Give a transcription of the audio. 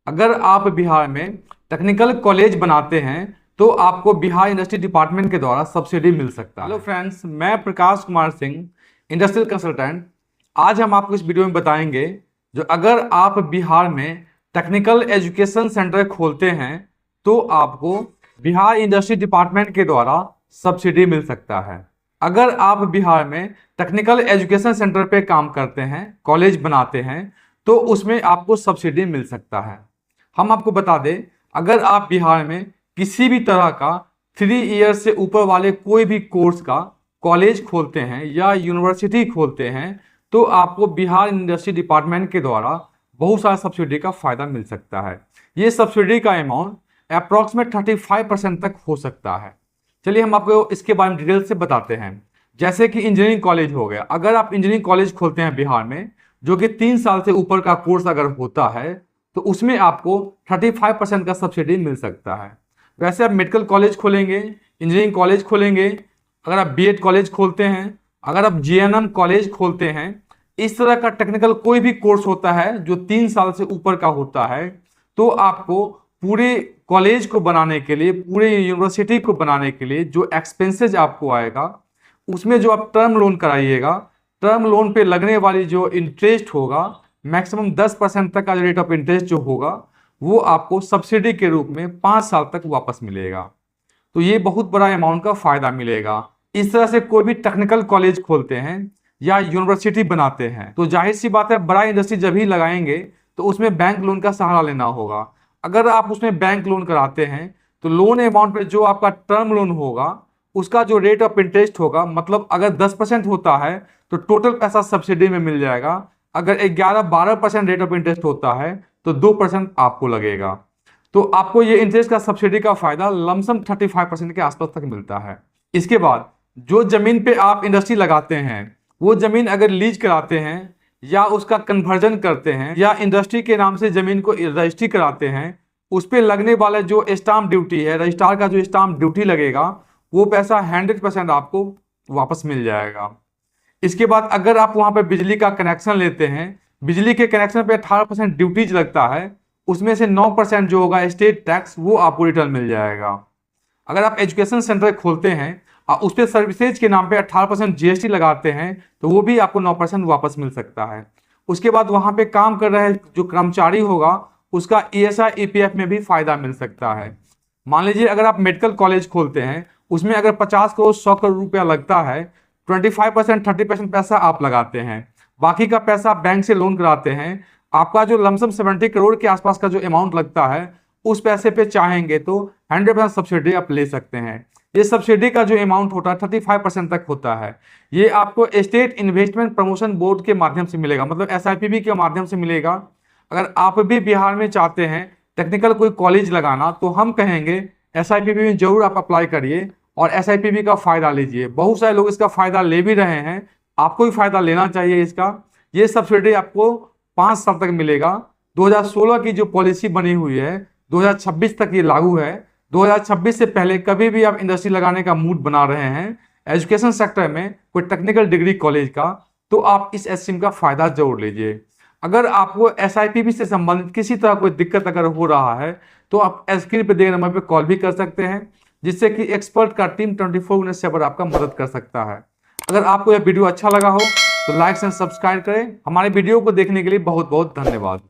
अगर आप बिहार में टेक्निकल कॉलेज बनाते हैं तो आपको बिहार इंडस्ट्री डिपार्टमेंट के द्वारा सब्सिडी मिल सकता है। हेलो फ्रेंड्स, मैं प्रकाश कुमार सिंह, इंडस्ट्रियल कंसल्टेंट। आज हम आपको इस वीडियो में बताएंगे जो अगर आप बिहार में टेक्निकल एजुकेशन सेंटर खोलते हैं तो आपको बिहार इंडस्ट्री डिपार्टमेंट के द्वारा सब्सिडी मिल सकता है। अगर आप बिहार में टेक्निकल एजुकेशन सेंटर पे काम करते हैं, कॉलेज बनाते हैं, तो उसमें आपको सब्सिडी मिल सकता है। हम आपको बता दें, अगर आप बिहार में किसी भी तरह का 3 ईयर से ऊपर वाले कोई भी कोर्स का कॉलेज खोलते हैं या यूनिवर्सिटी खोलते हैं तो आपको बिहार इंडस्ट्री डिपार्टमेंट के द्वारा बहुत सारा सब्सिडी का फायदा मिल सकता है। ये सब्सिडी का अमाउंट अप्रॉक्सीमेट 35% तक हो सकता है। चलिए हम आपको इसके बारे में डिटेल से बताते हैं। जैसे कि इंजीनियरिंग कॉलेज हो गया, अगर आप इंजीनियरिंग कॉलेज खोलते हैं बिहार में जो कि 3 साल से ऊपर का कोर्स अगर होता है तो उसमें आपको 35% का सब्सिडी मिल सकता है। वैसे आप मेडिकल कॉलेज खोलेंगे, इंजीनियरिंग कॉलेज खोलेंगे, अगर आप बीएड कॉलेज खोलते हैं, अगर आप जीएनएम कॉलेज खोलते हैं, इस तरह का टेक्निकल कोई भी कोर्स होता है जो 3 साल से ऊपर का होता है, तो आपको पूरे कॉलेज को बनाने के लिए, पूरे यूनिवर्सिटी को बनाने के लिए जो एक्सपेंसेज आपको आएगा, उसमें जो आप टर्म लोन कराइएगा, टर्म लोन पे लगने वाली जो इंटरेस्ट होगा, मैक्सिमम 10% तक का रेट ऑफ इंटरेस्ट जो होगा वो आपको सब्सिडी के रूप में 5 साल तक वापस मिलेगा। तो ये बहुत बड़ा अमाउंट का फायदा मिलेगा। इस तरह से कोई भी टेक्निकल कॉलेज खोलते हैं या यूनिवर्सिटी बनाते हैं तो जाहिर सी बात है, बड़ा इंडस्ट्री जब ही लगाएंगे तो उसमें बैंक लोन का सहारा लेना होगा। अगर आप उसमें बैंक लोन कराते हैं तो लोन अमाउंट पे जो आपका टर्म लोन होगा उसका जो रेट ऑफ इंटरेस्ट होगा, मतलब अगर 10% होता है तो टोटल पैसा सब्सिडी में मिल जाएगा। अगर 11-12% रेट ऑफ इंटरेस्ट होता है तो 2% आपको लगेगा। तो आपको ये इंटरेस्ट का सब्सिडी का फायदा लमसम 35% के आसपास तक मिलता है। इसके बाद जो जमीन पे आप इंडस्ट्री लगाते हैं वो जमीन अगर लीज कराते हैं या उसका कन्वर्जन करते हैं या इंडस्ट्री के नाम से जमीन को रजिस्ट्री कराते हैं, उस पर लगने वाला जो स्टाम्प ड्यूटी है, रजिस्ट्रार का जो स्टाम्प ड्यूटी लगेगा, वो पैसा 100% आपको वापस मिल जाएगा। इसके बाद अगर आप वहां पर बिजली का कनेक्शन लेते हैं, बिजली के कनेक्शन पे 18% ड्यूटीज लगता है, उसमें से 9% जो होगा स्टेट टैक्स, वो आपको रिटर्न मिल जाएगा। अगर आप एजुकेशन सेंटर खोलते हैं और उस पर सर्विसेज के नाम पे 18% जीएसटी लगाते हैं तो वो भी आपको 9% वापस मिल सकता है। उसके बाद वहां पे काम कर रहे जो कर्मचारी होगा उसका ईएसआई ईपीएफ में भी फायदा मिल सकता है। मान लीजिए अगर आप मेडिकल कॉलेज खोलते हैं, उसमें अगर 50 करोड़ 100 करोड़ रुपया लगता है, 25% 30% पैसा आप लगाते हैं, बाकी का पैसा बैंक से लोन कराते हैं, आपका जो लमसम 70 करोड़ के आसपास का जो अमाउंट लगता है उस पैसे पे चाहेंगे तो 100% सब्सिडी आप ले सकते हैं। ये सब्सिडी का जो अमाउंट होता है 35% तक होता है। ये आपको स्टेट इन्वेस्टमेंट प्रमोशन बोर्ड के माध्यम से मिलेगा, मतलब एसआईपीबी के माध्यम से मिलेगा। अगर आप भी बिहार में चाहते हैं टेक्निकल कोई कॉलेज लगाना तो हम कहेंगे एसआईपीबी में जरूर आप अप्लाई करिए और एसआईपीबी का फायदा लीजिए। बहुत सारे लोग इसका फायदा ले भी रहे हैं, आपको भी फायदा लेना चाहिए इसका। ये सब्सिडी आपको 5 साल तक मिलेगा। 2016 की जो पॉलिसी बनी हुई है 2026 तक ये लागू है। 2026 से पहले कभी भी आप इंडस्ट्री लगाने का मूड बना रहे हैं एजुकेशन सेक्टर में कोई टेक्निकल डिग्री कॉलेज का, तो आप इस स्कीम का फायदा जरूर लीजिए। अगर आपको एसआईपीबी से संबंधित किसी तरह कोई दिक्कत अगर हो रहा है तो आप स्क्रीन पे दिए नंबर पे कॉल भी कर सकते हैं, जिससे कि एक्सपर्ट का टीम 24/7 आपका मदद कर सकता है। अगर आपको यह वीडियो अच्छा लगा हो तो लाइक एंड सब्सक्राइब करें। हमारे वीडियो को देखने के लिए बहुत बहुत धन्यवाद।